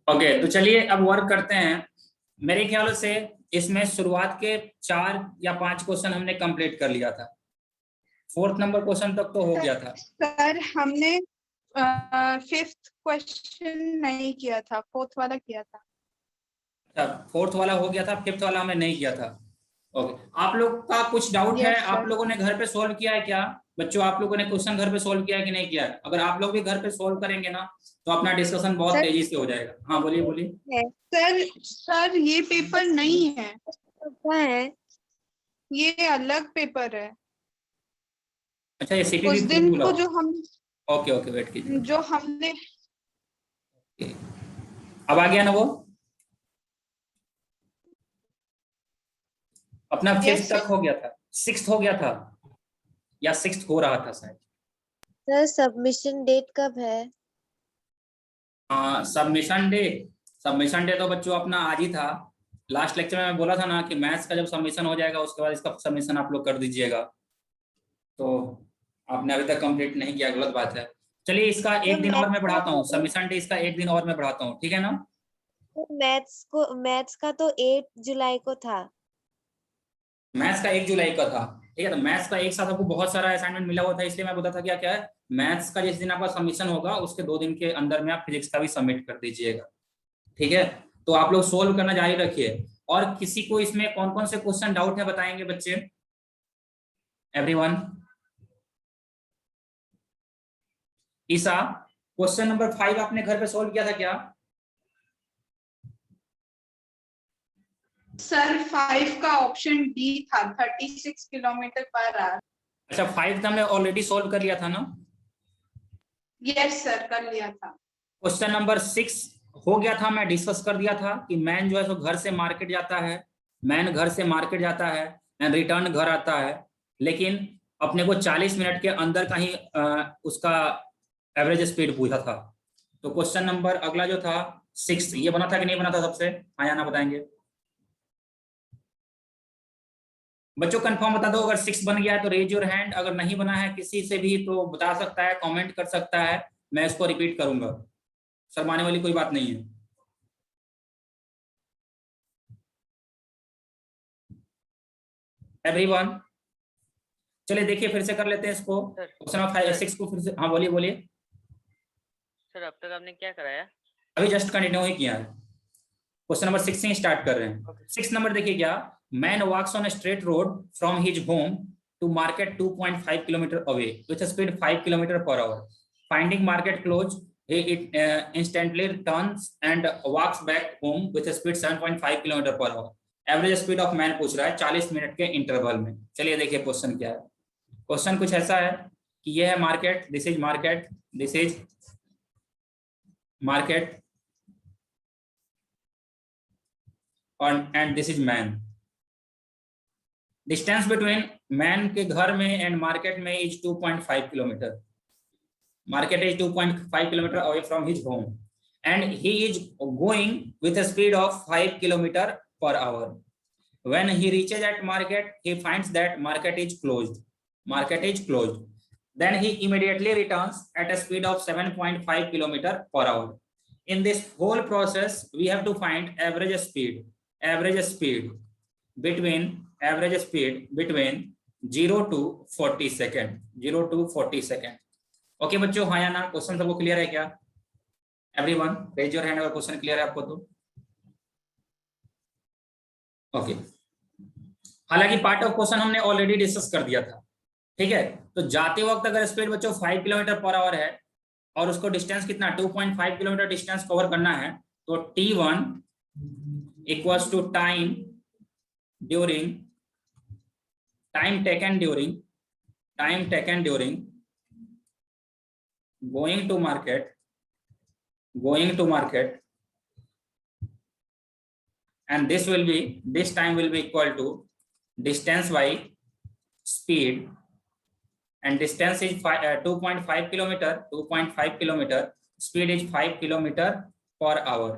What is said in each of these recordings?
Okay, तो चलिए अब वर्क करते हैं। मेरे ख्याल से इसमें शुरुआत के 4 या 5 क्वेश्चन हमने कंप्लीट कर लिया था। 4th नंबर क्वेश्चन तक तो हो गया था। सर हमने 5th क्वेश्चन नहीं किया था, 4th वाला किया था। अच्छा, 4th वाला हो गया था, 5th वाला हमने नहीं किया था। ओके, आप लोग का कुछ डाउट है? यस आप सर। लोगों ने घर पे सॉल्व किया है क्या? बच्चों, आप लोगों ने क्वेश्चन घर पे सॉल्व किया है कि नहीं किया है? अगर आप लोग भी घर पे सॉल्व करेंगे ना तो अपना डिस्कशन बहुत सर तेजी से हो जाएगा। हाँ, बोलिए बोलिए। है सर ये पेपर नहीं है, क्या है? ये अलग पेपर है। अच्छा, ये उस सीपीपी दिन पूरा। को जो हम ओके ओके, वेट कीजिए। जो हमने अब आ गया ना वो? अपना 5th यस तक सर। हो गया था, 6th हो गया था, या 6th हो रहा था शायद। सर सबमिशन डेट कब है? हाँ, सबमिशन डे तो बच्चों अपना आज ही था। लास्ट लेक्चर में मैं बोला था ना कि मैथ्स का जब सबमिशन हो जाएगा उसके बाद इसका सबमिशन आप लोग कर दीजिएगा। तो आपने अभी तक कंप्लीट नहीं किया, गलत बात है। चलिए, इसका तो एक दिन और मैं मैथ्स का बढ़ाता हूँ, तो सबमिशन डे इसका एक दिन और मैं बढ़ाता हूँ, ठीक है ना? मैथ्स का तो 8 जुलाई को था। मैथ्स का 1 जुलाई का था, ठीक है। तो मैथ्स का एक साथ आपको बहुत सारा असाइनमेंट मिला हुआ था, इसलिए मैं बता था क्या क्या है। मैथ्स का जिस दिन आपका सबमिशन होगा उसके 2 दिन के अंदर में आप फिजिक्स का भी सबमिट कर दीजिएगा, ठीक है। तो आप लोग सोल्व करना जारी रखिए। और किसी को इसमें कौन कौन से क्वेश्चन डाउट है बताएंगे बच्चे? एवरीवन। ईसा, क्वेश्चन नंबर 5 आपने घर पे सोल्व किया था क्या? सर 5 का ऑप्शन डी था, 36 किलोमीटर पर आवर। अच्छा, 5 तो हमने ऑलरेडी सोल्व कर लिया था ना। यस सर, कर लिया था। क्वेश्चन नंबर 6 हो गया था, मैं डिस्कस कर दिया था कि मैन जो है सो घर से मार्केट जाता है। मैन घर से मार्केट जाता है एंड रिटर्न घर आता है, लेकिन अपने को 40 मिनट के अंदर का ही उसका एवरेज स्पीड पूछा था। तो क्वेश्चन नंबर अगला जो था 6, ये बना था कि नहीं बना था सबसे? हाँ या ना बताएंगे बच्चों, कंफर्म बता दो। अगर 6 बन गया है तो रेज योर हैंड, अगर नहीं बना है किसी से भी तो बता सकता है, कमेंट कर सकता है, मैं इसको रिपीट करूंगा। शर्माने वाली कोई बात नहीं है। एवरीवन, चलिए देखिए फिर से कर लेते हैं इसको। क्वेश्चन नंबर 5 6 को फिर से। हाँ, बोलिए बोलिए। सर अब तक आपने क्या कराया? अभी जस्ट कंटिन्यू ही किया है। क्वेश्चन नंबर 6 से स्टार्ट कर रहे हैं। 6 नंबर देखिए क्या। Man walks on straight road from his home to market 2.5 kilometre away with speed 5 kilometre per hour. Finding market close, he instantly turns and walks back home with a speed 7.5 kilometre per our. Average speed of man पूछ रहा है 40 minute के interval में। चलिए देखिए question क्या है। Question कुछ ऐसा है कि यह है market, this is market, this is market and this is man. Distance between man के घर में एंड मार्केट में is 2.5 kilometre. Market is 2.5 kilometer away from his home and he is going with a speed of 5 kilometer per hour. When he reaches at market, he finds that market is closed. Market is closed. Then he immediately returns at a speed of 7.5 kilometer per hour. In this whole process, we have to find average speed. Average speed between 0 to 40 second. 0 to 40 second. Okay बच्चों, हाँ या ना? Question सबको clear है क्या? Everyone raise your hand अगर question clear है आपको तो। ओके, हालांकि पार्ट ऑफ क्वेश्चन हमने ऑलरेडी डिस्कस कर दिया था, ठीक है। तो जाते वक्त अगर स्पीड बच्चों 5 किलोमीटर पर आवर है और उसको डिस्टेंस कितना 2.5 किलोमीटर डिस्टेंस कवर करना है, तो T1 equals to time taken during going to market, and this time will be equal to distance by speed, and distance is 2.5 kilometer, speed is 5 kilometer per hour,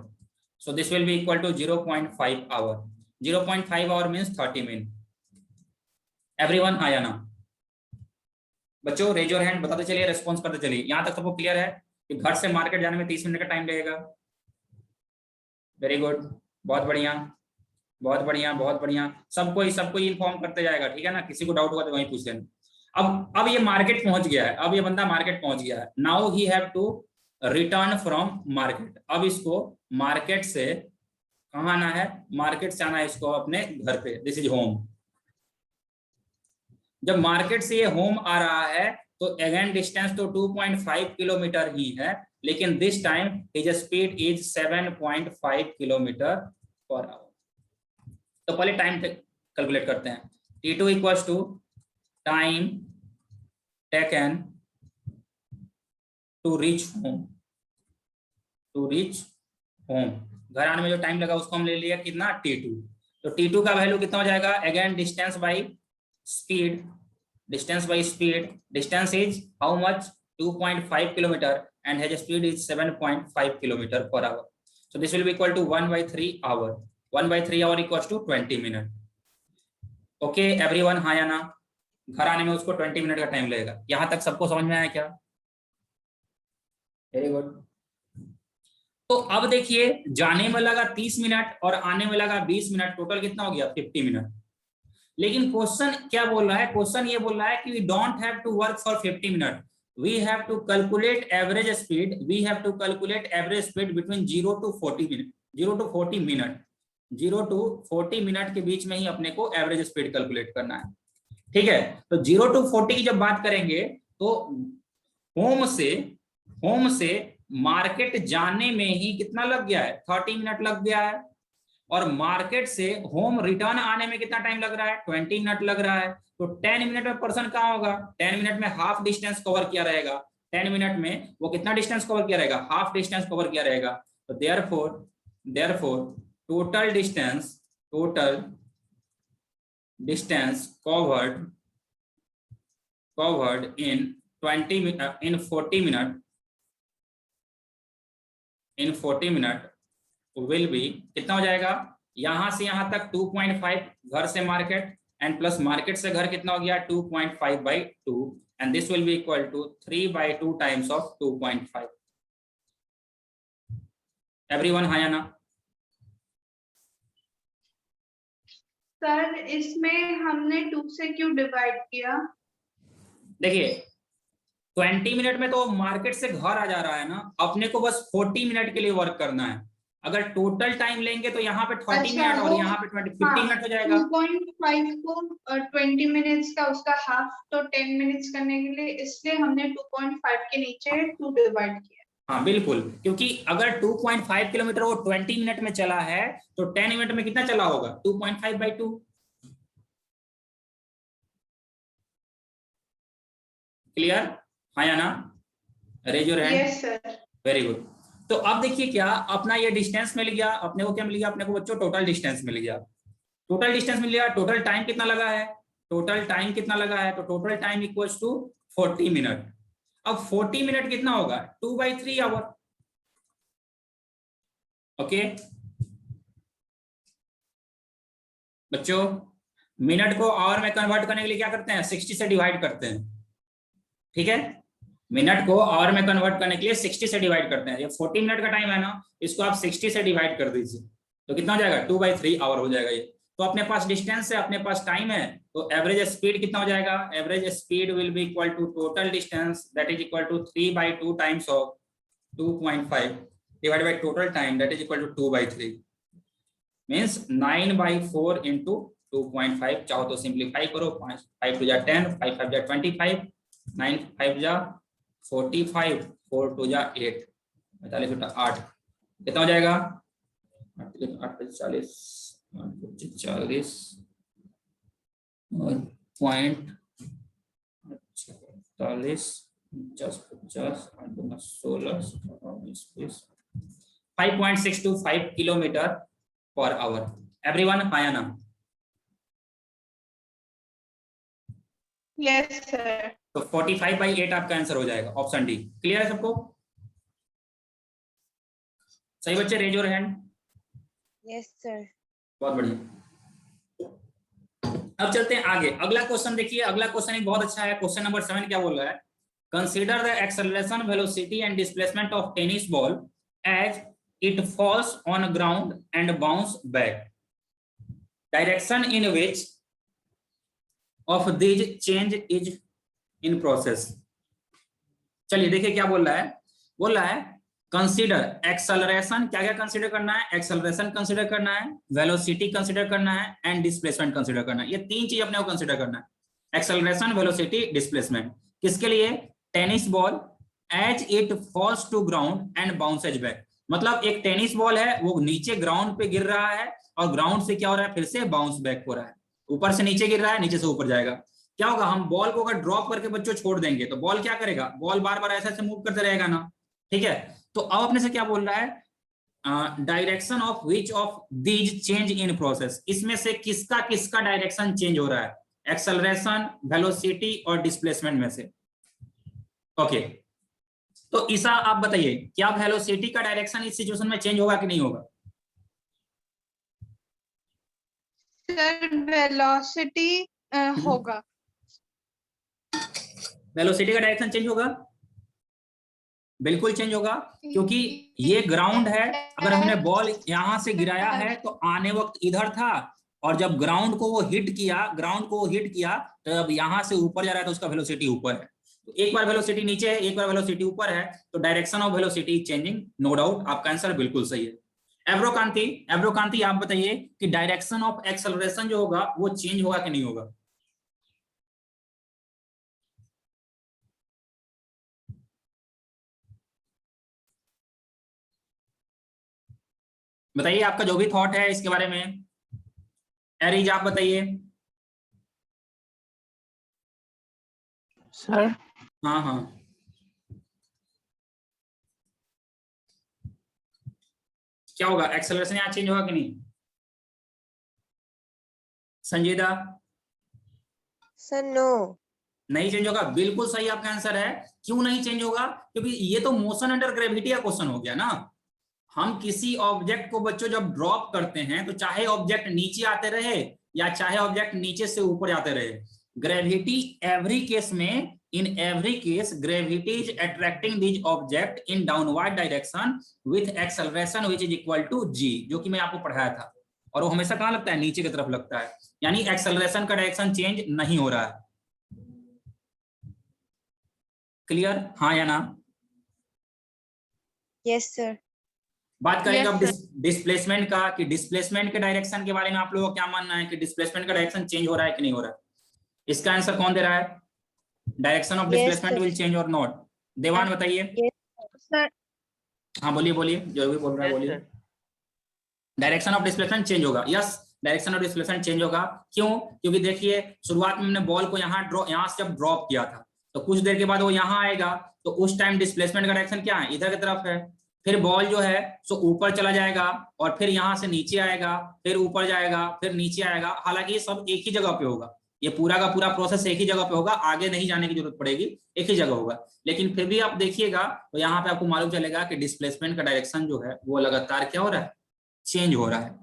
so this will be equal to 0.5 hour. 0.5 hour means 30 minutes. Everyone, हाँ या ना? बच्चों raise your hand, बताते चलिए, response करते चलिए। यहाँ तक सबको क्लियर है कि घर से मार्केट जाने में 30 मिनट का टाइम लगेगा? वेरी गुड, बहुत बढ़िया बहुत बढ़िया बहुत बढ़िया। सबको इन्फॉर्म करते जाएगा, ठीक है ना। किसी को डाउट होगा तो वहीं पूछ लेना। अब ये मार्केट पहुंच गया है, अब ये बंदा मार्केट पहुंच गया है। Now he have to return from market. अब इसको मार्केट से कहाँ आना है, मार्केट से आना है इसको अपने घर पे। This is home. जब मार्केट से ये होम आ रहा है तो अगेन डिस्टेंस तो 2.5 किलोमीटर ही है, लेकिन this time his speed is 7.5 kilometre per hour. तो पहले टाइम कैलकुलेट करते हैं। T2 equals to time taken to reach home. To reach home, घर आने में जो टाइम लगा उसको हम ले लिया कितना, T2। तो T2 का वैल्यू कितना हो जाएगा, again distance by speed. Distance by speed, distance is how much, 2.5 kilometre and his speed is 7.5 kilometer per hour. So this will be equal to 1/3 hour. 1/3 hour equals to 20 minute. Okay everyone, हाँ या ना। घर आने में उसको 20 minute का time लगेगा। यहां तक सबको समझ में आया क्या? Very good. तो अब देखिए, जाने में लगा 30 मिनट और आने में लगा 20 मिनट, टोटल कितना हो गया, 50 मिनट। लेकिन क्वेश्चन क्या बोल रहा है, क्वेश्चन ये बोल रहा है कि we don't have to work for 50 minute, we have to calculate average speed. We have to calculate average speed between 0 to 40 minute, 0 to 40 minute, 0 to 40 minute के बीच में ही अपने को एवरेज स्पीड कैलकुलेट करना है, ठीक है। तो 0 to 40 की जब बात करेंगे तो होम से मार्केट जाने में ही कितना लग गया है, 30 मिनट लग गया है। और मार्केट से होम रिटर्न आने में कितना टाइम लग रहा है, 20 मिनट लग रहा है। तो 10 मिनट में पर्सन कहाँ होगा, 10 मिनट में हाफ डिस्टेंस कवर किया रहेगा। 10 मिनट में वो कितना डिस्टेंस कवर किया रहेगा, हाफ डिस्टेंस कवर किया रहेगा। तो therefore total distance covered in 40 minute will be, कितना हो जाएगा, यहां से यहां तक 2.5 घर से मार्केट एंड प्लस मार्केट से घर कितना हो गया, 2.5/2 and this will be equal to 3/2 times of 2.5। Everyone हाँ या ना? सर इसमें हमने 2 से क्यों डिवाइड किया? देखिए 20 मिनट में तो मार्केट से घर आ जा रहा है ना, अपने को बस 40 मिनट के लिए वर्क करना है। अगर टोटल टाइम लेंगे तो यहाँ पे 30 मिनट और यहाँ पे 50 मिनट हो जाएगा। 2.5 को 20 मिनट्स का उसका हाफ तो 10 मिनट्स करने के लिए, इसलिए हमने 2.5 के नीचे 2 डिवाइड किया। हाँ बिल्कुल, क्योंकि अगर 2.5 किलोमीटर वो 20 मिनट में चला है तो 10 मिनट में कितना चला होगा, 2.5/2। क्लियर हाँ या ना? Raise your hand. Yes sir. Very good. तो अब देखिए क्या अपना ये डिस्टेंस मिल गया अपने को, क्या मिल गया अपने को बच्चों, टोटल डिस्टेंस मिल गया। टोटल डिस्टेंस मिल गया। टोटल टाइम कितना लगा है, तो total time equals to 40 minute. अब 40 मिनट कितना होगा, 2/3 आवर। ओके बच्चों, मिनट को आवर में कन्वर्ट करने के लिए क्या करते हैं, 60 से डिवाइड करते हैं, ठीक है। मिनट को आवर में कन्वर्ट करने के लिए 60 से डिवाइड करते हैं। ये 40 मिनट का टाइम है ना, इसको आप 60 से डिवाइड कर दीजिए तो कितना हो जाएगा, 2/3 आवर हो जाएगा ये। तो अपने पास डिस्टेंस है, अपने पास टाइम है, तो एवरेज स्पीड कितना हो जाएगा, average speed will be equal to total distance that is equal to 3/2 times of 2.5 divide by total time that is equal to 2/3 means 9/4 into 2.5। चाहो तो सिंप्लीफाई करो, 5 2 10, 5 5 25, 9 5 45, 4 2 8, 45 8, कितना हो जाएगा, 8 40, 40 और point 40, 50, 16, 5.625 kilometre per our. Everyone आया ना? Yes sir. तो 45/8 आपका आंसर हो जाएगा, ऑप्शन डी। क्लियर है सबको? सही बच्चे, raise your hand. Yes sir. बहुत बढ़िया। अब चलते हैं आगे। अगला क्वेश्चन देखिए, अगला क्वेश्चन बहुत अच्छा है। क्वेश्चन नंबर 7 क्या बोल रहा है, consider the acceleration, velocity and displacement of tennis ball as it falls on ground and bounce back. Direction in which of these change is in process. चलिए देखिए क्या बोल रहा है कंसीडर एक्सेलरेशन, क्या क्या कंसीडर करना है, एक्सेलरेशन कंसीडर करना है, वेलोसिटी कंसीडर करना है एंड डिस्प्लेसमेंट कंसीडर करना है। ये तीन चीज अपने को कंसीडर करना है, एक्सेलरेशन, वेलोसिटी, डिस्प्लेसमेंट। किसके लिए? Tennis ball as it falls to ground and bounces back. मतलब एक टेनिस बॉल है, वो नीचे ग्राउंड पे गिर रहा है और ग्राउंड से क्या हो रहा है, फिर से बाउंस बैक हो रहा है। ऊपर से नीचे गिर रहा है, नीचे से ऊपर जाएगा। क्या होगा, हम बॉल को अगर ड्रॉप करके बच्चों छोड़ देंगे तो बॉल क्या करेगा, बॉल बार बार ऐसे मूव करते रहेगा ना, ठीक है। तो अब अपने से क्या बोल रहा है, direction of which of these change in process, इसमें से किसका किसका डायरेक्शन चेंज हो रहा है, एक्सेलरेशन, वेलोसिटी और डिस्प्लेसमेंट में से। ओके, तो ईसा आप बताइए, क्या वेलोसिटी का डायरेक्शन इस सिचुएशन में चेंज होगा कि नहीं होगा? सर वेलोसिटी होगा। वेलोसिटी का डायरेक्शन चेंज होगा, बिल्कुल चेंज होगा, क्योंकि ये ग्राउंड है। अगर हमने बॉल यहां से गिराया है तो आने वक्त इधर था, और जब ग्राउंड को वो हिट किया तो अब यहां से ऊपर जा रहा है तो उसका वेलोसिटी ऊपर है। तो एक बार वेलोसिटी नीचे है, एक बार वेलोसिटी ऊपर है, तो direction of velocity changing, no doubt. आपका आंसर बिल्कुल सही है। एब्रोकांति आप बताइए कि डायरेक्शन ऑफ एक्सेलरेशन जो होगा वो चेंज होगा कि नहीं होगा? बताइए आपका जो भी थॉट है इसके बारे में। एरिज आप बताइए। सर हाँ हाँ, क्या होगा, एक्सेलरेशन यहाँ चेंज होगा कि नहीं? संजीदा? Sir no. नहीं चेंज होगा, बिल्कुल सही आपका आंसर है। क्यों नहीं चेंज होगा? क्योंकि ये तो मोशन अंडर ग्रेविटी का क्वेश्चन हो गया ना। हम किसी ऑब्जेक्ट को बच्चों जब ड्रॉप करते हैं तो चाहे ऑब्जेक्ट नीचे आते रहे या चाहे ऑब्जेक्ट नीचे से ऊपर जाते रहे, ग्रेविटी एवरी केस में, in every case gravity is attracting these object in downward direction with acceleration which is equal to g, जो कि मैं आपको पढ़ाया था। और वो हमेशा कहां लगता है, नीचे की तरफ लगता है, यानी एक्सेलरेशन का डायरेक्शन चेंज नहीं हो रहा है। क्लियर, हाँ या ना? Yes sir. बात करेंगे अब Yes, डिस्प्लेसमेंट का, कि डिस्प्लेसमेंट के डायरेक्शन के बारे में आप लोगों का क्या मानना है, कि डिस्प्लेसमेंट का डायरेक्शन चेंज हो रहा है कि नहीं हो रहा है? इसका आंसर कौन दे रहा है? Direction of displacement will change और नॉट? देवान बताइए। सर हाँ बोलिए, जो भी बोल रहा है Yes, बोलिए। sir. Direction of displacement change होगा, yes, direction of displacement change होगा। क्यों? क्योंकि देखिए शुरुआत में हमने बॉल को यहाँ से जब ड्रॉप किया था तो कुछ देर के बाद वो यहाँ आएगा, तो उस टाइम डिस्प्लेसमेंट का डायरेक्शन क्या है, इधर की तरफ है। फिर बॉल जो है सो ऊपर चला जाएगा और फिर यहाँ से नीचे आएगा, फिर ऊपर जाएगा, फिर नीचे आएगा। हालांकि ये सब एक ही जगह पे होगा, ये पूरा का पूरा प्रोसेस एक ही जगह पे होगा, आगे नहीं जाने की जरूरत पड़ेगी, एक ही जगह होगा। लेकिन फिर भी आप देखिएगा तो यहाँ पे आपको मालूम चलेगा कि डिस्प्लेसमेंट का डायरेक्शन जो है वो लगातार क्या हो रहा है, चेंज हो रहा है।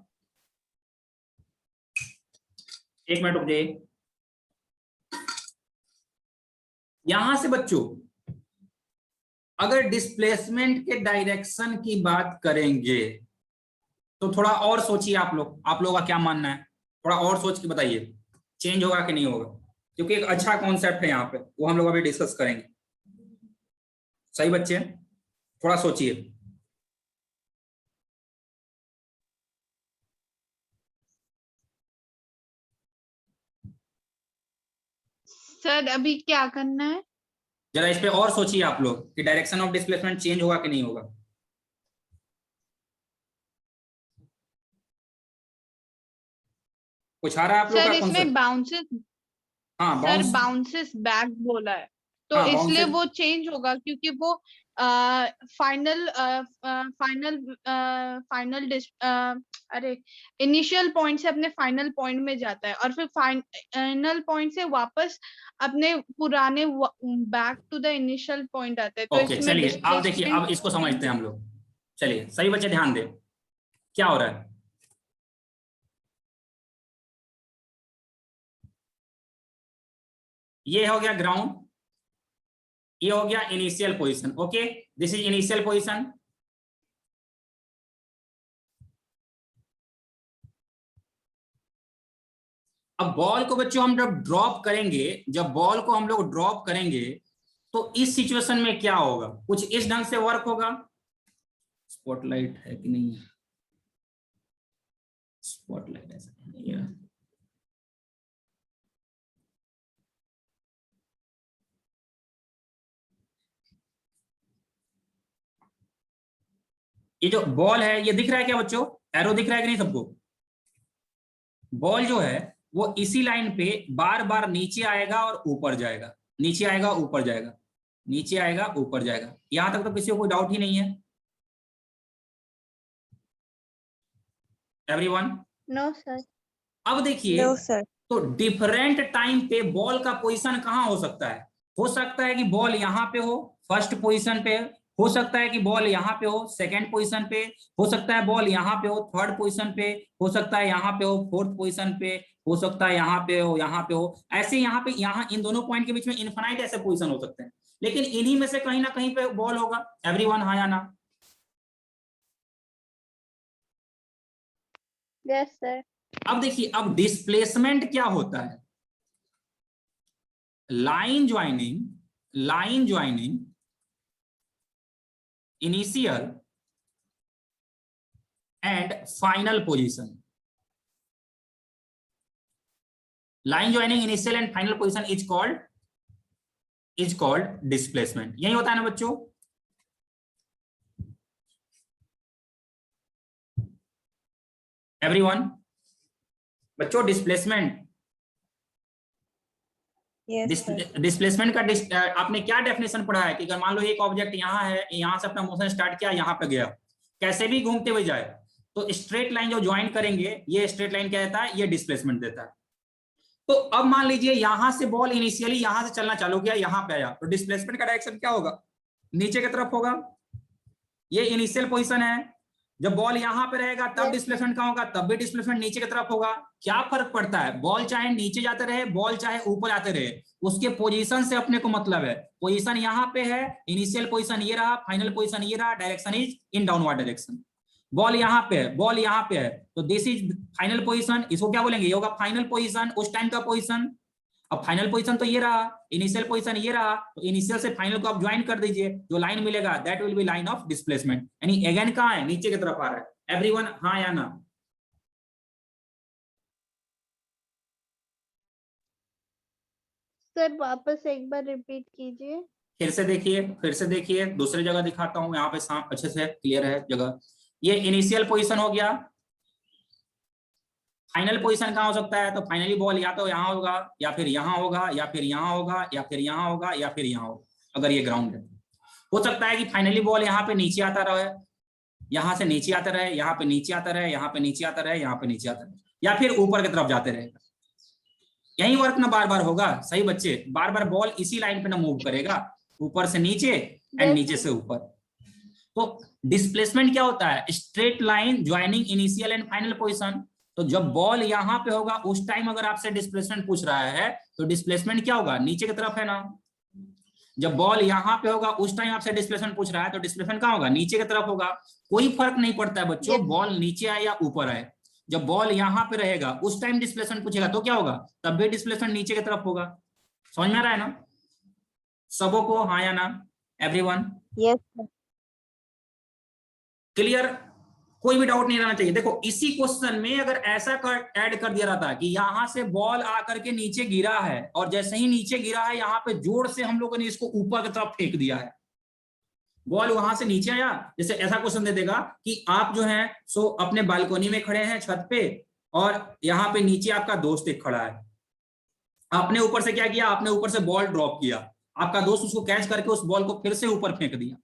एक मिनट रुक जाइए। यहां से बच्चों अगर डिस्प्लेसमेंट के डायरेक्शन की बात करेंगे तो थोड़ा और सोचिए आप लोगों का क्या मानना है, थोड़ा और सोच के बताइए, चेंज होगा कि नहीं होगा? क्योंकि एक अच्छा कॉन्सेप्ट है यहाँ पे, वो हम लोग अभी डिस्कस करेंगे। सही बच्चे, थोड़ा सोचिए। सर अभी क्या करना है? जरा इस पे और सोचिए आप लोग कि डायरेक्शन ऑफ डिस्प्लेसमेंट चेंज होगा कि नहीं होगा। कुछ आ रहा है आप लोग सर का इसमें कॉन्सेप्ट? बाउंसेस, हाँ सर बाउंस, बाउंसेस बैक बोला है तो हाँ इसलिए बाउंसेस, वो चेंज होगा, क्योंकि वो फाइनल अरे इनिशियल पॉइंट से अपने फाइनल पॉइंट में जाता है और फिर फाइनल पॉइंट से वापस अपने पुराने back to the initial point आता है। तो ओके इसमें चलिए अब देखिए, डिस्प्लेसमेंट अब इसको समझते हैं हम लोग। चलिए सही बच्चे ध्यान दें, क्या हो रहा है। ये हो गया ग्राउंड, ये हो गया initial position. Okay, this is initial position, अब बॉल को बच्चों हम जब ड्रॉप करेंगे, जब बॉल को हम लोग ड्रॉप करेंगे तो इस सिचुएशन में क्या होगा, कुछ इस ढंग से वर्क होगा। स्पॉटलाइट है कि नहीं है? स्पॉटलाइट ऐसा नहीं है। ये जो बॉल है ये दिख रहा है क्या बच्चों, एरो दिख रहा है कि नहीं सबको? बॉल जो है वो इसी लाइन पे बार बार नीचे आएगा और ऊपर जाएगा, नीचे आएगा ऊपर जाएगा, नीचे आएगा ऊपर जाएगा। यहां तक तो किसी को कोई डाउट ही नहीं है? एवरीवन? No sir. अब देखिए, No, sir. तो डिफरेंट टाइम पे बॉल का पोजीशन कहां हो सकता है? हो सकता है कि बॉल यहां पे हो फर्स्ट पोजीशन पे, हो सकता है कि बॉल यहां पे हो सेकंड पोजीशन पे, हो सकता है बॉल यहां पे हो थर्ड पोजीशन पे, हो सकता है यहां पे हो फोर्थ पोजीशन पे, हो सकता है यहां पे हो, यहां पे हो, ऐसे यहां पे, यहां इन दोनों पॉइंट के बीच में इनफाइनाइट ऐसे पोजीशन हो सकते हैं, लेकिन इन्हीं में से कहीं ना कहीं पे बॉल होगा। एवरीवन हाँ या ना? Yes sir. अब देखिए, अब डिस्प्लेसमेंट क्या होता है? Line joining initial and final position, line joining initial and final position is called displacement. यही होता है ना बच्चों? एवरीवन? बच्चों डिस्प्लेसमेंट, Yes, sir. डिस्प्लेसमेंट का आपने क्या डेफिनेशन पढ़ा है कि अगर मान लो एक ऑब्जेक्ट यहाँ है, यहाँ से अपना मोशन स्टार्ट किया, यहाँ पे गया, कैसे भी घूमते हुए जाए, तो स्ट्रेट लाइन जो ज्वाइन करेंगे, ये स्ट्रेट लाइन क्या देता है? ये डिस्प्लेसमेंट देता है। तो अब मान लीजिए यहां से बॉल इनिशियली यहां से चलना चालू किया, यहां पे आया, तो डिस्प्लेसमेंट का डायरेक्शन क्या होगा? नीचे की तरफ होगा। ये इनिशियल पोजीशन है, जब बॉल यहां पे रहेगा तब डिस्प्लेसमेंट कहां होगा? तब भी डिस्प्लेसमेंट नीचे की तरफ होगा। क्या फर्क पड़ता है? बॉल चाहे नीचे जाते रहे, बॉल चाहे ऊपर आते रहे, उसके पोजीशन से अपने को मतलब है। पोजीशन यहां पे है, इनिशियल पोजीशन ये रहा, फाइनल पोजीशन ये रहा, direction is in downward direction. Ball यहां पे है, बॉल यहां पे है, तो दिस इज फाइनल पोजीशन, इसको क्या बोलेंगे? ये होगा फाइनल पोजीशन, उस टाइम का पोजीशन। अब फाइनल पोजीशन तो ये रहा, इनिशियल पोजीशन ये रहा, तो इनिशियल से फाइनल को आप ज्वाइन कर दीजिए, जो लाइन मिलेगा that will be line of displacement. यानी अगेन कहां है? नीचे की तरफ आ रहा है। एवरीवन हाँ या ना? सर वापस एक बार रिपीट कीजिए। फिर से देखिए, दूसरी जगह दिखाता हूं, यहाँ पे सांप अच्छे से क्लियर है जगह। ये इनिशियल पोजीशन हो गया। फाइनल पोजीशन कहां हो सकता है? तो फाइनली बॉल या तो यहाँ होगा, या फिर यहाँ होगा, या फिर यहाँ होगा, या फिर यहाँ होगा, या फिर यहाँ होगा, अगर ये ग्राउंड है। हो सकता है कि फाइनली बॉल यहाँ पे नीचे आता रहे, यहाँ से नीचे आता रहे, यहाँ पे नीचे आता रहे, यहाँ पे नीचे आता रहे, यहाँ पे नीचे आता रहे, या फिर ऊपर की तरफ जाते रहेगा। यही वर्क ना बार बार होगा। सही बच्चे? बार बार बॉल इसी लाइन पे ना मूव करेगा, ऊपर से नीचे एंड नीचे से ऊपर। तो डिस्प्लेसमेंट क्या होता है? Straight line joining initial and final position. तो जब बॉल यहाँ पे होगा उस टाइम अगर आपसे डिस्प्लेसमेंट पूछ रहा है, तो डिस्प्लेसमेंट क्या होगा? नीचे की तरफ है ना। जब बॉल यहाँ पे होगा उस टाइम आपसे डिस्प्लेसमेंट पूछ रहा है, तो डिस्प्लेसमेंट कहाँ होगा? नीचे की तरफ होगा। कोई फर्क नहीं पड़ता है बच्चों, बॉल नीचे आए या ऊपर आए। जब बॉल यहाँ पे रहेगा उस टाइम डिस्प्लेसमेंट पूछेगा तो क्या होगा? तब भी डिस्प्लेसमेंट नीचे की तरफ होगा। समझ में आ रहा है ना सबों को? हाँ या ना? एवरीवन? Yes, sir. क्लियर? कोई भी डाउट नहीं रहना चाहिए। देखो इसी क्वेश्चन में अगर ऐसा ऐड कर दिया रहता कि यहां से बॉल आकर के नीचे गिरा है, और जैसे ही नीचे गिरा है यहाँ पे जोर से हम लोगों ने इसको ऊपर की तरफ फेंक दिया है, बॉल वहां से नीचे आया। जैसे ऐसा क्वेश्चन दे देगा कि आप जो है सो अपने बालकोनी में खड़े हैं छत पे, और यहाँ पे नीचे आपका दोस्त एक खड़ा है। आपने ऊपर से क्या किया? आपने ऊपर से बॉल ड्रॉप किया, आपका दोस्त उसको कैच करके उस बॉल को फिर से ऊपर फेंक दिया,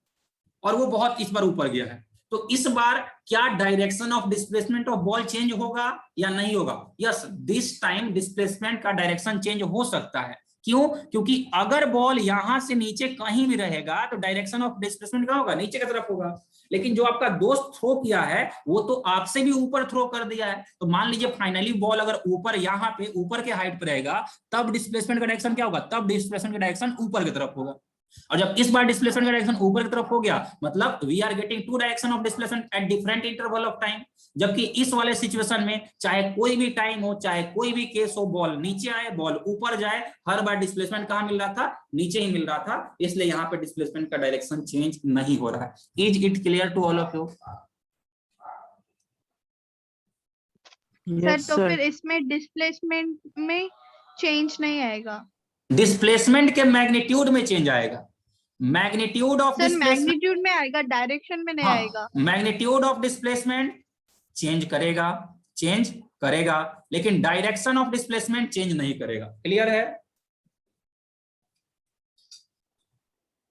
और वो बहुत इस बार ऊपर गया है। तो इस बार क्या direction of displacement of ball change होगा या नहीं होगा? यस, दिस टाइम डिस्प्लेसमेंट का डायरेक्शन चेंज हो सकता है। क्यों? क्योंकि अगर बॉल यहां से नीचे कहीं भी रहेगा तो डायरेक्शन ऑफ डिस्प्लेसमेंट क्या होगा? नीचे की तरफ होगा। लेकिन जो आपका दोस्त थ्रो किया है वो तो आपसे भी ऊपर थ्रो कर दिया है। तो मान लीजिए फाइनली बॉल अगर ऊपर यहाँ पे ऊपर के हाइट पे रहेगा, तब डिस्प्लेसमेंट का डायरेक्शन क्या होगा? तब डिस्प्लेसमेंट का डायरेक्शन ऊपर की तरफ होगा। और जब इस बार डिस्प्लेसमेंट का डायरेक्शन ऊपर की तरफ हो गया मतलब we are getting to direction of displacement at different interval of time. जबकि इस वाले सिचुएशन में चाहे कोई भी टाइम हो, चाहे कोई भी केस हो, बॉल नीचे आए बॉल ऊपर जाए, हर बार डिस्प्लेसमेंट कहां मिल रहा था, नीचे ही मिल रहा था। इसलिए यहाँ पे डिस्प्लेसमेंट का डायरेक्शन चेंज नहीं हो रहा है। Is it clear to all of you? Sir तो फिर इसमें डिस्प्लेसमेंट में चेंज नहीं आएगा? डिस्प्लेसमेंट के मैग्नीट्यूड में चेंज आएगा। मैग्नीट्यूड ऑफ सर मैग्नीट्यूड में आएगा, डायरेक्शन में नहीं आएगा। मैग्नीट्यूड ऑफ डिस्प्लेसमेंट चेंज करेगा लेकिन डायरेक्शन ऑफ डिस्प्लेसमेंट चेंज नहीं करेगा। क्लियर है?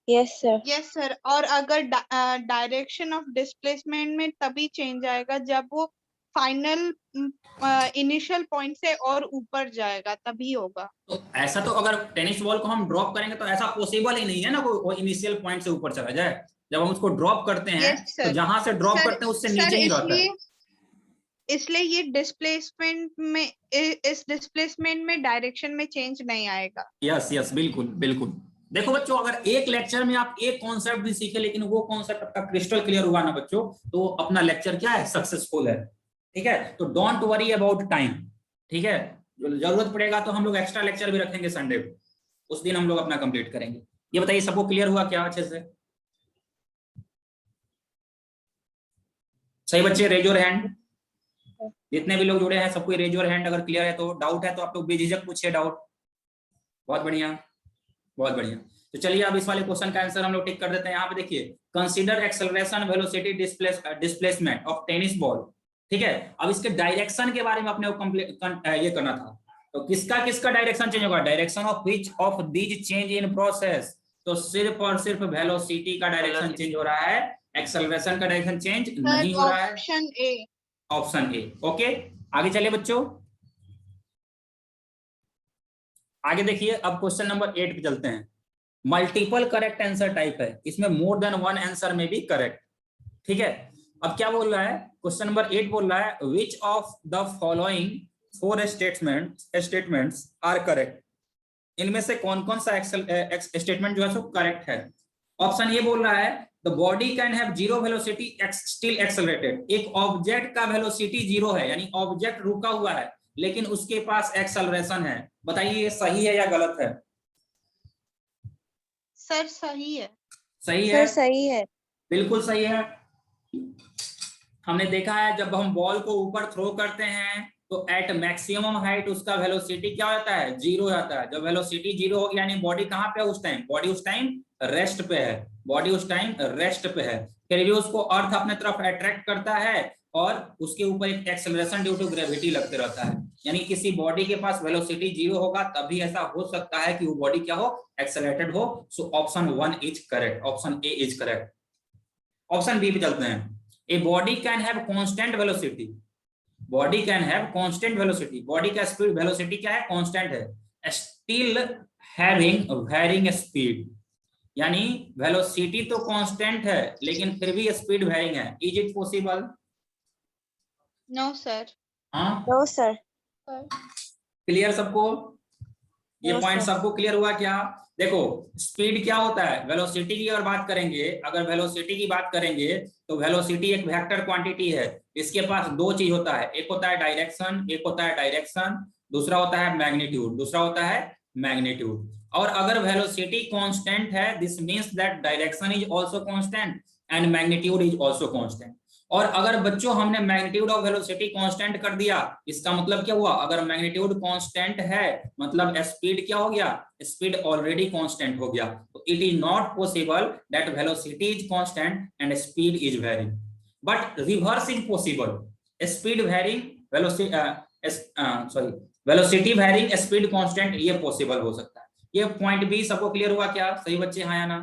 Yes sir. Yes sir. और अगर डायरेक्शन ऑफ डिस्प्लेसमेंट में तभी चेंज आएगा जब वो फाइनल इनिशियल पॉइंट से और ऊपर जाएगा, तभी होगा। तो ऐसा तो अगर टेनिस बॉल को हम ड्रॉप करेंगे तो ऐसा पॉसिबल ही नहीं है ना वो इनिशियल पॉइंट से ऊपर चला जाए। जब हम उसको ड्रॉप करते हैं तो जहां से ड्रॉप करते हैं उससे नीचे ही रहता है। इसलिए ये डिस्प्लेसमेंट में, इस डिस्प्लेसमेंट में डायरेक्शन में चेंज नहीं आएगा। यस बिल्कुल बिल्कुल। देखो बच्चों, अगर एक लेक्चर में आप एक कॉन्सेप्ट भी सीखे लेकिन वो कॉन्सेप्ट आपका क्रिस्टल क्लियर हुआ ना बच्चों, तो अपना लेक्चर क्या है, सक्सेसफुल है। ठीक है, तो डोंट वरी अबाउट टाइम। ठीक है, जरूरत पड़ेगा तो हम लोग एक्स्ट्रा लेक्चर भी रखेंगे संडे को, उस दिन हम लोग अपना कंप्लीट करेंगे। ये बताइए सबको क्लियर हुआ क्या अच्छे से? सही बच्चे, रेज योर हैंड। जितने भी लोग जुड़े हैं सबको रेज योर हैंड अगर क्लियर है तो। डाउट है तो आप लोग बेझिझक पूछिए डाउट। बहुत बढ़िया बहुत बढ़िया। तो चलिए अब इस वाले क्वेश्चन का आंसर हम लोग टिक कर देते हैं। यहाँ पे देखिए, consider acceleration velocity displacement of tennis ball. ठीक है, अब इसके डायरेक्शन के बारे में अपने को ये करना था। तो किसका डायरेक्शन चेंज होगा? Direction of which of these change in process. तो सिर्फ और सिर्फ वेलोसिटी का डायरेक्शन चेंज हो रहा है, एक्सेलरेशन का डायरेक्शन चेंज नहीं हो रहा है। Option A. Option A. Okay, आगे चलिए बच्चों, आगे देखिए। अब क्वेश्चन नंबर 8 पे चलते हैं। मल्टीपल करेक्ट आंसर टाइप है, इसमें मोर देन वन आंसर में भी करेक्ट। ठीक है, अब क्या बोल रहा है? क्वेश्चन नंबर 8 बोल रहा है which of the following 4 statements are correct. इनमें से कौन कौन सा स्टेटमेंट जो है सो करेक्ट है? ऑप्शन ये बोल रहा है the body can have zero velocity still accelerated. एक ऑब्जेक्ट का वेलोसिटी जीरो है, यानी ऑब्जेक्ट रुका हुआ है लेकिन उसके पास एक्सेलरेशन है। बताइए ये सही है या गलत है? सर सही है। सही है, सर सही है। बिल्कुल सही है। हमने देखा है जब हम बॉल को ऊपर थ्रो करते हैं तो एट मैक्सिमम हाइट उसका वेलोसिटी क्या होता है? जीरो जाता है। जब वेलोसिटी जीरो हो गया यानी बॉडी कहाँ पे है उस टाइम? बॉडी उस टाइम रेस्ट पे है। बॉडी उस टाइम रेस्ट पे है, फिर भी उसको अर्थ अपने तरफ अट्रैक्ट करता है और उसके ऊपर एक एक्सेलरेशन ड्यू टू ग्रेविटी लगते रहता है। यानी किसी बॉडी के पास वेलोसिटी जीरो होगा तभी ऐसा हो सकता है कि वो बॉडी क्या हो? एक्सेलरेटेड हो। So option 1 is correct, option A is correct. Option B पे चलते हैं। A body can have constant velocity. Body can have constant velocity. बॉडी का स्पीड वेलोसिटी क्या है? कांस्टेंट है। स्टिल हैविंग वेरिंग स्पीड, यानी वेलोसिटी तो कांस्टेंट है लेकिन फिर भी स्पीड वेरिंग है। Is it possible? No sir. हाँ, नो सर। क्लियर सबको? ये Yes, पॉइंट sir. सबको क्लियर हुआ क्या? देखो, स्पीड क्या होता है? वेलोसिटी की अगर बात करेंगे, अगर वेलोसिटी की बात करेंगे तो वेलोसिटी एक वेक्टर क्वांटिटी है। इसके पास दो चीज होता है, एक होता है डायरेक्शन, एक होता है डायरेक्शन, दूसरा होता है मैग्नीट्यूड, दूसरा होता है मैग्नीट्यूड। और अगर वेलोसिटी कांस्टेंट है, this means that direction is also constant and magnitude is also constant. और अगर बच्चों हमने मैग्नीट्यूड ऑफ वेलोसिटी कांस्टेंट कर दिया, इसका मतलब क्या हुआ? अगर मैग्नीट्यूड कांस्टेंट है मतलब स्पीड क्या हो गया? स्पीड ऑलरेडी कांस्टेंट हो गया। तो it is not possible that velocity is constant and speed is varying, but reverse is possible. Speed varying velocity varying speed constant, ये पॉसिबल हो सकता है। ये पॉइंट भी सबको क्लियर हुआ क्या? सही बच्चे, हाँ या ना?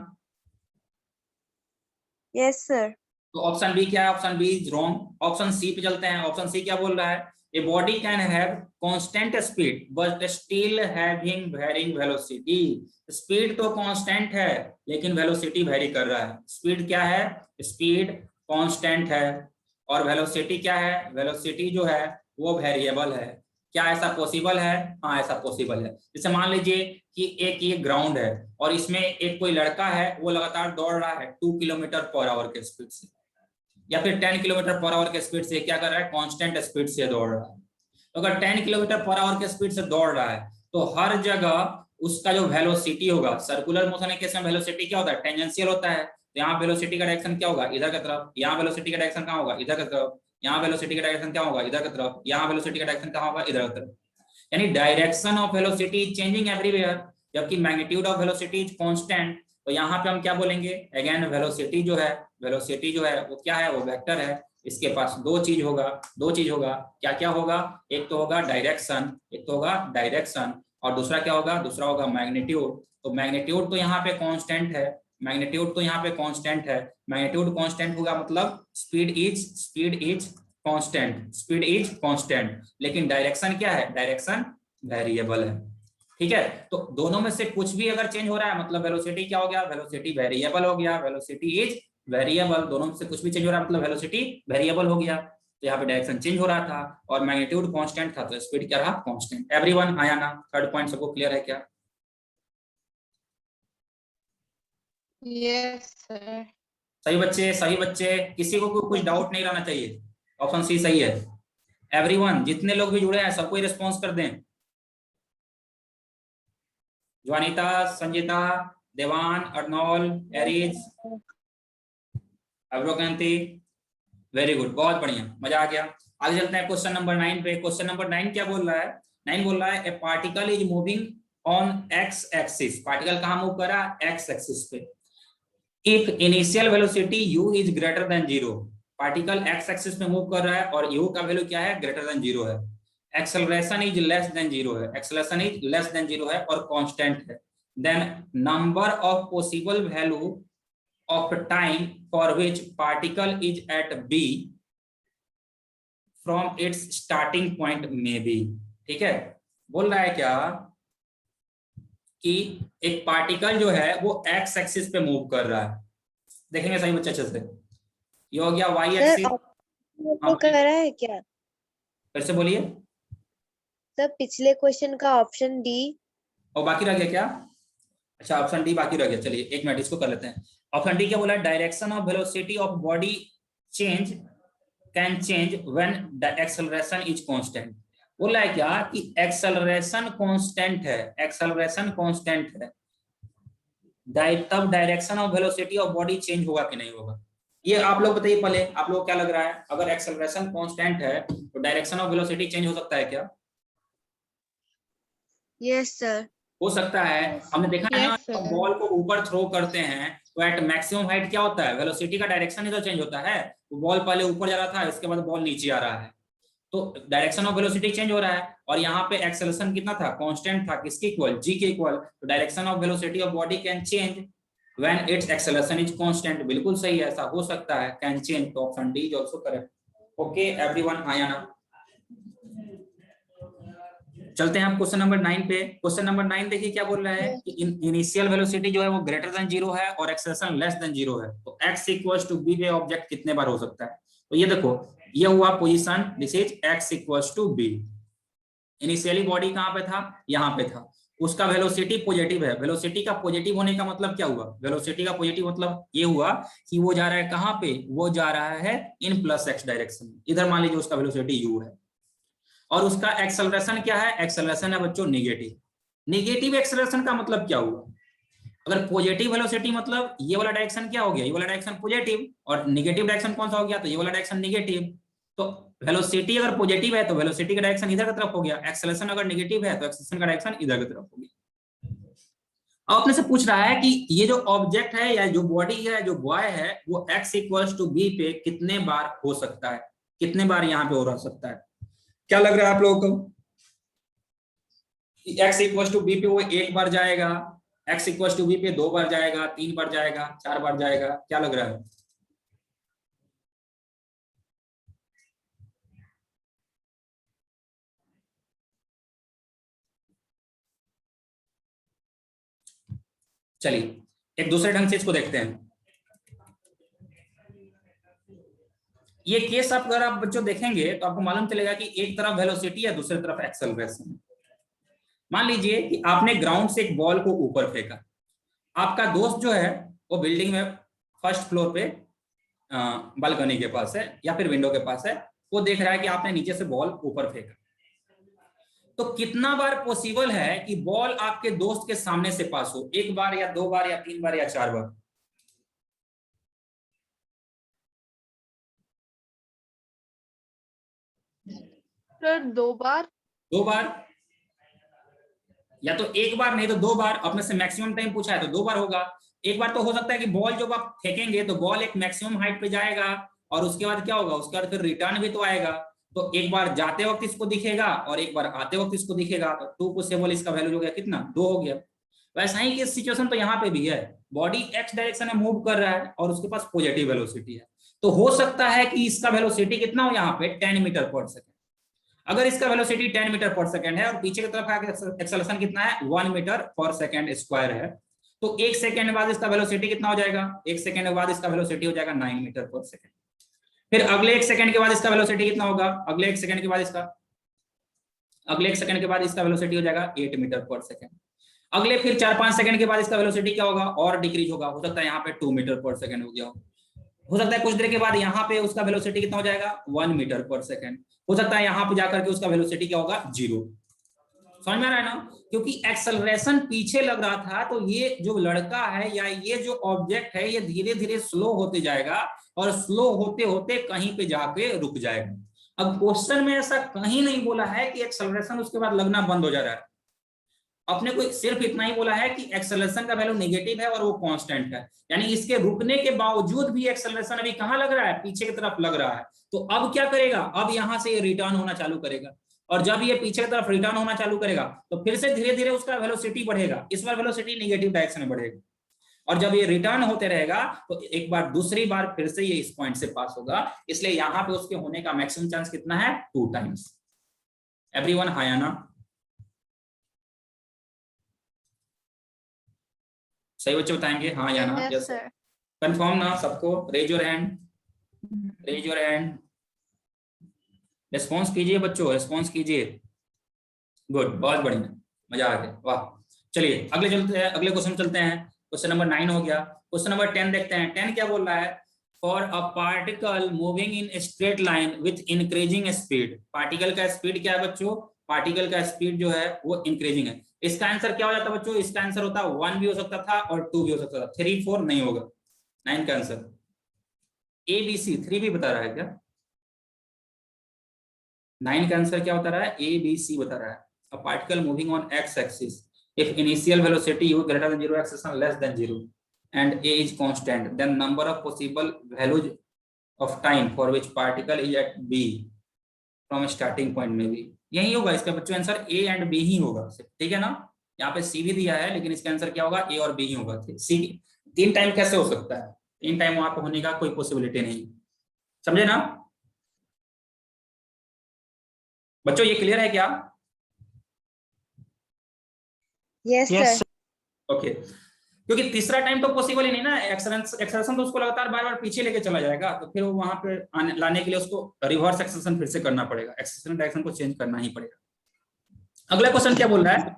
Yes sir. तो ऑप्शन बी क्या है? Option B is wrong. Option C पे चलते हैं। ऑप्शन सी क्या बोल रहा है? A body can have constant speed but still having varying velocity. Speed तो कांस्टेंट है लेकिन वेलोसिटी वेरी कर रहा है। स्पीड क्या है? स्पीड कांस्टेंट है और वेलोसिटी क्या है? वेलोसिटी जो है वो वेरिएबल है। क्या ऐसा पॉसिबल है? हाँ ऐसा पॉसिबल है। जैसे मान लीजिए कि एक ये ग्राउंड है और इसमें एक कोई लड़का है, वो लगातार दौड़ रहा है 2 किलोमीटर पर आवर के स्पीड से, या फिर 10 किलोमीटर पर आवर के स्पीड से क्या कर रहा है, कांस्टेंट स्पीड से दौड़ रहा है। तो अगर 10 किलोमीटर पर आवर के स्पीड से दौड़ रहा है तो हर जगह उसका जो वेलोसिटी होगा, सर्कुलर मोशन के केस में वेलोसिटी क्या होता है, टेंजेंशियल होता है। तो यहाँ वेलोसिटी का डायरेक्शन क्या होगा, इधर की तरफ। यहाँ वेलोसिटी का डायरेक्शन कहाँ होगा, इधर की तरफ। यहाँ वेलोसिटी का डायरेक्शन क्या होगा, इधर की तरफ। यहाँ वेलोसिटी का डायरेक्शन कहाँ होगा, इधर की तरफ। यानी direction of velocity is changing everywhere, जबकि magnitude of velocity is constant. तो यहाँ पे हम क्या बोलेंगे, अगेन वेलोसिटी जो है वो क्या है, वो वेक्टर है। इसके पास दो चीज होगा, क्या क्या होगा, एक तो होगा डायरेक्शन, और दूसरा क्या होगा, दूसरा होगा मैग्नीट्यूड। तो मैग्नीट्यूड तो यहाँ पे कांस्टेंट है, मैग्नीट्यूड कांस्टेंट होगा, मतलब स्पीड इज कांस्टेंट, लेकिन डायरेक्शन क्या है, डायरेक्शन वेरिएबल है। ठीक है, तो दोनों में से कुछ भी अगर चेंज हो रहा है मतलब वेलोसिटी क्या हो गया, वेलोसिटी वेरिएबल हो गया, वेलोसिटी इज वेरिएबल। दोनों में से कुछ भी चेंज हो रहा है मतलब वेलोसिटी वेरिएबल हो गया। तो यहाँ पे डायरेक्शन चेंज हो रहा था और मैग्नीट्यूड कांस्टेंट था, तो स्पीड क्या रहा, कांस्टेंट। एवरीवन आया ना, थर्ड पॉइंट सबको क्लियर है क्या? Yes sir. सही बच्चे, किसी को कुछ डाउट नहीं रहना चाहिए। ऑप्शन सी सही है। एवरीवन, जितने लोग भी जुड़े हैं सबको रिस्पॉन्स कर दें। ज्वानिता, संजिता, देवान, अर्नोल, एरिज, अब्रोकांति, वेरी गुड, बहुत बढ़िया, मजा आ गया। आगे चलते हैं क्वेश्चन नंबर 9 पे। क्वेश्चन नंबर 9 क्या बोल रहा है, 9 बोल रहा है ए particle is moving on x axis. Particle कहां मूव कर रहा है, एक्स एक्सिस पे। If initial velocity u is greater than 0, particle x axis पे मूव कर रहा है और u का वैल्यू क्या है, ग्रेटर देन 0 है। एक्सेलरेशन इज लेस देन 0 है, है और कांस्टेंट है। Then number of possible value of time for which particle is at b from its starting point may be। ठीक है, बोल रहा है क्या कि एक पार्टिकल जो है वो एक्स एक्सिस पे मूव कर रहा है। देखेंगे सही बच्चे अच्छे से, ये हो गया वाई एक्सिस। वो कर रहा है क्या फिर से बोलिए। सर, पिछले क्वेश्चन का ऑप्शन डी और बाकी रह गया क्या, अच्छा ऑप्शन डी बाकी रह गया। चलिए एक मिनट इसको कर लेते हैं। ऑप्शन डी क्या बोला, direction of velocity of body change can change when the acceleration is constant. बोला है क्या कि एक्सेलरेशन कांस्टेंट है, तब direction of velocity of body change होगा कि नहीं होगा। ये आप लोग बताइए पहले, आप लोग क्या लग रहा है, अगर एक्सेलरेशन कांस्टेंट है तो डायरेक्शन ऑफ वेलोसिटी चेंज हो सकता है क्या? Yes sir. हो सकता है। हमने देखा है ना, Yes, sir. बॉल को ऊपर थ्रो करते हैं तो एट मैक्सिमम हाइट क्या होता है, वेलोसिटी का डायरेक्शन ही तो चेंज होता है। तो बॉल पहले ऊपर जा रहा था, इसके बाद बॉल नीचे आ रहा है, तो डायरेक्शन ऑफ वेलोसिटी चेंज हो रहा है। और यहाँ पे एक्सेलरेशन कितना था, कांस्टेंट था, किसके इक्वल, जी के इक्वल। तो direction of velocity of body can change when it's acceleration is constant. बिल्कुल सही है, ऐसा हो सकता है, कैन चेंज। तो option D is also correct. Okay everyone, आया ना। चलते हैं हम क्वेश्चन नंबर 9 पे। क्वेश्चन नंबर 9 देखिए क्या बोल रहा है कि इनिशियल वेलोसिटी जो है वो ग्रेटर देन 0 है और एक्सेलरेशन लेस देन 0 है। तो x इक्वल्स टू b पे ऑब्जेक्ट कितने बार हो सकता है। तो ये देखो, ये हुआ position, this is x equals to b। Initially body कहां पे था, यहां पे था, उसका वेलोसिटी पॉजिटिव है। वेलोसिटी का पॉजिटिव होने का मतलब क्या हुआ, वेलोसिटी का पॉजिटिव मतलब ये हुआ कि वो जा रहा है कहां पे, वो जा रहा है इन प्लस x डायरेक्शन में। इधर मान लीजिए उसका वेलोसिटी u है और उसका एक्सेलरेशन क्या है, एक्सेलरेशन है बच्चों नेगेटिव। नेगेटिव एक्सेलरेशन का मतलब क्या हुआ, अगर पॉजिटिव वेलोसिटी मतलब ये वाला डायरेक्शन क्या हो गया, ये वाला डायरेक्शन पॉजिटिव, और नेगेटिव डायरेक्शन कौन सा हो गया, तो ये वाला डायरेक्शन नेगेटिव। तो वेलोसिटी अगर पॉजिटिव है तो वेलोसिटी का डायरेक्शन इधर की तरफ हो गया, एक्सेलरेशन अगर नेगेटिव है तो एक्सेलरेशन का डायरेक्शन इधर की तरफ हो गया। अब अपने से पूछ रहा है कि ये जो ऑब्जेक्ट है या जो बॉडी है, जो बॉय है, वो x इक्वल्स टू b पे कितने बार हो सकता है, कितने बार यहाँ पे हो रह सकता है। क्या लग रहा है आप लोगों को, x इक्वल्स टू b पे वो एक बार जाएगा, x इक्वल्स टू b पे 2 बार जाएगा, 3 बार जाएगा, 4 बार जाएगा, क्या लग रहा है। चलिए एक दूसरे ढंग से इसको देखते हैं। ये केस आप अगर आप बच्चों देखेंगे तो आपको मालूम चलेगा कि एक तरफ वेलोसिटी है, दूसरी तरफ एक्सेलरेशन। मान लीजिए कि आपने ग्राउंड से एक बॉल को ऊपर फेंका, आपका दोस्त जो है वो बिल्डिंग में फर्स्ट फ्लोर पे बालकनी के पास है या फिर विंडो के पास है, वो देख रहा है कि आपने नीचे से बॉल ऊपर फेंका। तो कितना बार पॉसिबल है कि बॉल आपके दोस्त के सामने से पास हो? एक बार या दो बार या तीन बार या चार बार? सर 2 बार। 2 बार, या तो एक बार नहीं तो 2 बार। अपने से मैक्सिमम टाइम पूछा है तो 2 बार होगा। एक बार तो हो सकता है कि बॉल जब आप फेंकेंगे तो बॉल एक मैक्सिमम हाइट पे जाएगा और उसके बाद क्या होगा, उसके बाद फिर रिटर्न भी तो आएगा। तो एक बार जाते वक्त इसको दिखेगा और एक बार आते वक्त इसको दिखेगा, तो 2 को से इसका वैल्यू हो गया कितना, 2 हो गया। वैसा ही की सिचुएशन तो यहाँ पे भी है। बॉडी एक्स डायरेक्शन में मूव कर रहा है और उसके पास पॉजिटिव वेलोसिटी है, तो हो सकता है कि इसका वेलोसिटी कितना हो यहाँ पे 10 मीटर पर सेकेंड। अगर इसका वेलोसिटी 10 मीटर पर सेकंड है और पीछे की तरफ एक्सेलरेशन कितना है 1 मीटर पर सेकंड स्क्वायर है, तो 1 सेकंड बाद इसका वेलोसिटी कितना हो जाएगा, 1 सेकंड बाद इसका वेलोसिटी हो जाएगा 9 मीटर पर सेकंड। फिर अगले 1 सेकंड के बाद इसका वेलोसिटी कितना होगा, अगले 1 सेकंड के बाद इसका वेलोसिटी हो जाएगा 8 मीटर पर सेकंड। अगले फिर 4-5 सेकंड के बाद इसका वेलोसिटी क्या होगा, और डिक्रीज होगा, हो सकता है यहाँ पे 2 मीटर पर सेकंड हो गया हो सकता है कुछ देर के बाद यहाँ पे उसका वेलोसिटी कितना हो जाएगा 1 मीटर पर सेकंड। हो सकता है यहाँ पे जाकर के उसका वेलोसिटी क्या होगा 0। समझ में आ रहा है ना? क्योंकि एक्सेलरेशन पीछे लग रहा था, तो ये जो लड़का है या ये जो ऑब्जेक्ट है ये धीरे धीरे स्लो होते जाएगा और स्लो होते होते कहीं पे जाके रुक जाएगा। अब क्वेश्चन में ऐसा कहीं नहीं बोला है कि एक्सेलरेशन उसके बाद लगना बंद हो जा रहा है। अपने को सिर्फ इतना ही बोला है कि एक्सेलरेशन का वैल्यू नेगेटिव है और वो कांस्टेंट है, यानी इसके रुकने के बावजूद भी एक्सेलरेशन अभी कहां लग रहा है, पीछे की तरफ लग रहा है। तो अब क्या करेगा, अब यहां से ये रिटर्न होना चालू करेगा, और जब ये पीछे की तरफ रिटर्न होना चालू करेगा तो फिर से धीरे धीरे उसका वेलोसिटी बढ़ेगा। इस बार वेलोसिटी नेगेटिव डायरेक्शन में बढ़ेगा, और जब ये रिटर्न होते रहेगा तो एक बार दूसरी बार फिर से ये इस पॉइंट से पास होगा। इसलिए यहाँ पे उसके होने का मैक्सिमम चांस कितना है, 2 टाइम्स। एवरीवन हाय आना, सही बच्चे बताएंगे हाँ या ना? Yes sir. कंफर्म ना सबको? Raise your hand, raise your hand, response कीजिए बच्चों, रिस्पॉन्स कीजिए। गुड, बहुत बढ़िया, मजा आ गया, वाह। चलिए अगले चलते हैं, अगले क्वेश्चन चलते हैं। क्वेश्चन नंबर 9 हो गया। क्वेश्चन नंबर 10 देखते हैं। 10 क्या बोल रहा है, for a particle moving in straight line with increasing speed. Particle का स्पीड क्या है बच्चों, पार्टिकल का स्पीड जो है वो इंक्रीजिंग है। इसका आंसर क्या हो जाता है बच्चों, इसका आंसर होता 1 भी हो सकता था और 2 भी हो सकता था, 3 4 नहीं होगा। 9 का आंसर ए बी सी, 3 भी बता रहा है क्या? 9 का आंसर क्या बता रहा है, ए बी सी बता रहा है। A particle moving on x axis if initial velocity u greater than 0, acceleration less than 0 and a is constant, then number of possible values of time for which particle is at b from starting point में भी यही होगा। इसका बच्चों answer A and B ही होगा, ठीक है ना? यहाँ पे सी भी दिया है लेकिन इसका आंसर क्या होगा, ए और बी ही होगा। सी 3 टाइम कैसे हो सकता है, 3 टाइम वहां पे होने का कोई पॉसिबिलिटी नहीं, समझे ना बच्चों? ये क्लियर है क्या? Yes sir. ओके, क्योंकि तीसरा टाइम तो पॉसिबल ही नहीं ना। एक्सेलरेशन तो उसको लगातार बार बार पीछे लेके चला जाएगा, तो फिर वो वहां पे लाने के लिए उसको रिवर्स एक्सेलरेशन फिर से करना पड़ेगा, एक्सेलरेशन डायरेक्शन को चेंज करना ही पड़ेगा। अगला क्वेश्चन क्या बोल रहा है,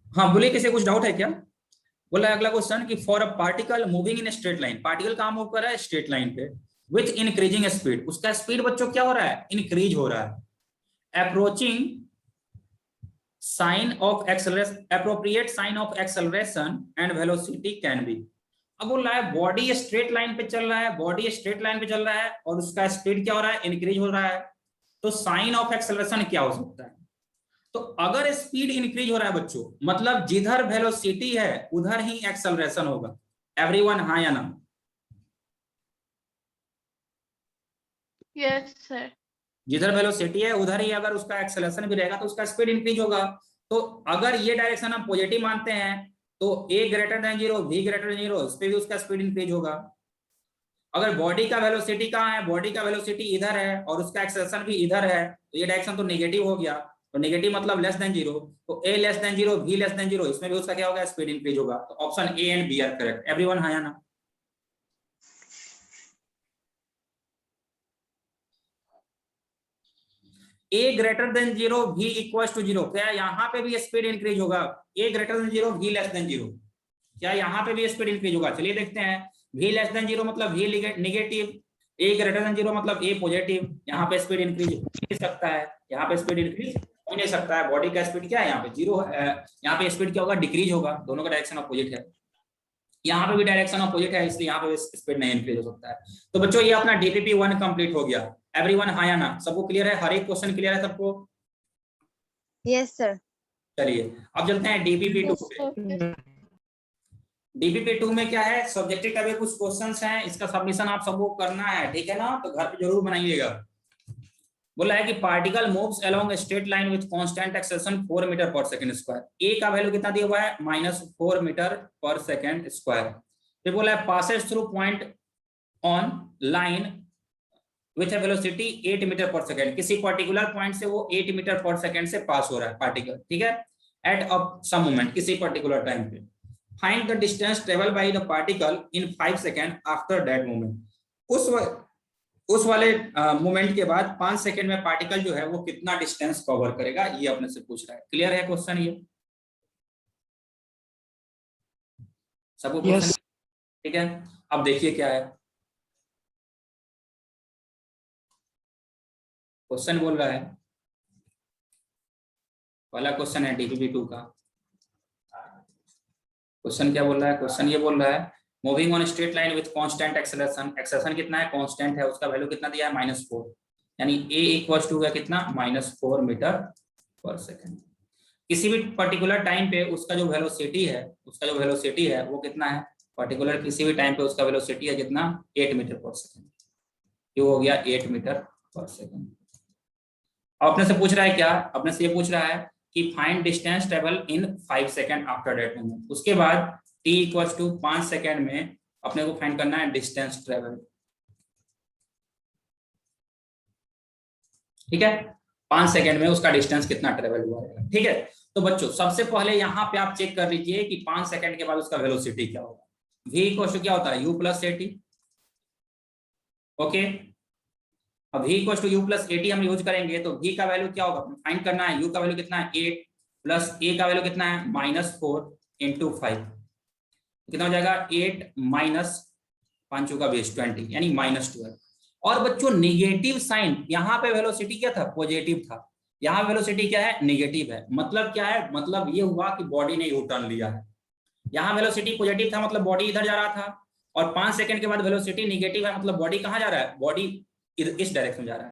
हाँ बोलिए, किसी कुछ डाउट है क्या? बोल रहा है अगला क्वेश्चन कि for a particle moving in straight line, particle कहां मूव कर रहा है, स्ट्रेट लाइन पे, विथ इंक्रीजिंग स्पीड, उसका स्पीड बच्चों क्या हो रहा है, इंक्रीज हो रहा है। Approaching sign of acceleration, appropriate sign of acceleration and velocity can be। अब बोल रहा है बॉडी स्ट्रेट लाइन पे चल रहा है, बॉडी स्ट्रेट लाइन पे चल रहा है और उसका स्पीड क्या हो रहा है, इंक्रीज हो रहा है। तो साइन ऑफ एक्सेलरेशन क्या हो सकता है? तो अगर स्पीड इंक्रीज हो रहा है बच्चों, मतलब जिधर वेलोसिटी है उधर ही एक्सेलरेशन होगा। एवरीवन हाँ या ना? Yes sir. जिधर वेलोसिटी है उधर ही अगर उसका एक्सेलरेशन भी रहेगा तो उसका स्पीड इंक्रीज होगा। तो अगर ये डायरेक्शन हम पॉजिटिव मानते हैं तो a greater than 0, v greater than 0, इस पे भी उसका स्पीड इंक्रीज होगा। अगर बॉडी का वेलोसिटी कहाँ है, बॉडी का वेलोसिटी इधर है और उसका एक्सेलरेशन भी इधर है, तो ये डायरेक्शन तो नेगेटिव हो गया। तो नेगेटिव मतलब लेस देन 0, तो a less than 0, v less than 0, इसमें भी उसका क्या होगा, स्पीड इंक्रीज होगा। तो option A and B are correct. Everyone हाँ या ना? A greater than 0 v equals to 0, क्या यहाँ पे भी स्पीड इंक्रीज होगा? A greater than 0 v less than 0, क्या यहाँ पे भी स्पीड इंक्रीज होगा? चलिए देखते हैं। v लेस देन 0 मतलब v नेगेटिव, ए ग्रेटर देन 0 मतलब ए पॉजिटिव, यहाँ पे स्पीड इंक्रीज हो नहीं सकता है, यहाँ पे स्पीड इंक्रीज हो नहीं सकता है। बॉडी का स्पीड क्या है यहाँ पे? 0 है, यहाँ पे स्पीड क्या होगा? डिक्रीज होगा, दोनों का डायरेक्शन अपोजिट है। यहाँ पे भी डायरेक्शन अपोजिट है, इसलिए यहाँ पे स्पीड नहीं इंक्रीज हो सकता है। तो बच्चों ये अपना डीपीपी 1 कंप्लीट हो गया। एवरीवन हाँ या ना? सबको क्लियर है? हर एक क्वेश्चन क्लियर है सबको? Yes sir. चलिए अब चलते हैं डीपीपी 2 पे। डीपीपी 2 में क्या है? सब्जेक्टिव का भी कुछ क्वेश्चंस हैं, इसका सबमिशन आप सबको करना है, ठीक है ना? तो घर पे जरूर बनाइएगा। बोला है कि particle moves along straight line with constant acceleration 4 meter per second square. A का वैल्यू कितना दिया हुआ है? -4 मीटर पर सेकंड स्क्वायर। फिर बोला है passes through point on line with a velocity 8 meter per second. किसी पर्टिकुलर पॉइंट से वो 8 मीटर पर सेकंड से पास हो रहा है पार्टिकल, ठीक है, एट अ सम मोमेंट, किसी पर्टिकुलर टाइम पे। Find the distance travel by the particle in 5 second after that moment. उस वाले मोमेंट के बाद 5 सेकंड में पार्टिकल जो है वो कितना डिस्टेंस कवर करेगा, ये अपने से पूछ रहा है। क्लियर है क्वेश्चन ये? सबको क्वेश्चन ठीक है? अब देखिए क्या है क्वेश्चन। बोल रहा है, पहला क्वेश्चन है डीपीपी 2 का। क्वेश्चन क्या बोल रहा है? क्वेश्चन ये बोल रहा है moving on straight line with constant acceleration. Acceleration कितना है? कांस्टेंट है, उसका वैल्यू कितना दिया है? -4, यानी a इक्वल्स टू कितना? -4 मीटर पर सेकंड। किसी भी पर्टिकुलर टाइम पे उसका जो वेलोसिटी है वो कितना है? पर्टिकुलर किसी भी टाइम पे उसका वेलोसिटी है कितना? 8 मीटर पर सेकंड। ये हो गया 8 मीटर पर सेकंड। अब अपने से पूछ रहा है क्या? अपने से ये पूछ रहा है कि find distance travel in 5 second after that moment. उसके बाद t इक्वल्स टू 5 सेकंड में अपने को फाइंड करना है डिस्टेंस ट्रेवल, ठीक है? 5 सेकंड में उसका डिस्टेंस कितना ट्रेवल हुआ है, ठीक है? तो बच्चों सबसे पहले यहाँ पे आप चेक कर लीजिए कि 5 सेकंड के बाद उसका वेलोसिटी क्या होगा। v इक्वल्स टू क्या होता है? u plus at। ओके, अब v equals to u plus at हम यूज करेंगे तो v का वैल्यू क्या होगा? फाइंड करना है। u का वैल्यू कितना है? 8 प्लस a का वैल्यू कितना है? -4 इंटू 5, कितना हो जाएगा? 8 माइनस 5 का बेस 20, यानी -12। और बच्चों निगेटिव साइन, यहाँ पे वेलोसिटी क्या था? पॉजिटिव था, यहाँ वेलोसिटी क्या है? नेगेटिव है। मतलब क्या है? मतलब ये हुआ कि बॉडी ने यू टर्न लिया है। यहाँ वेलोसिटी पॉजिटिव था मतलब बॉडी इधर जा रहा था, और 5 सेकंड के बाद वेलोसिटी नेगेटिव है मतलब बॉडी कहाँ जा रहा है? बॉडी इस डायरेक्शन में जा रहा है।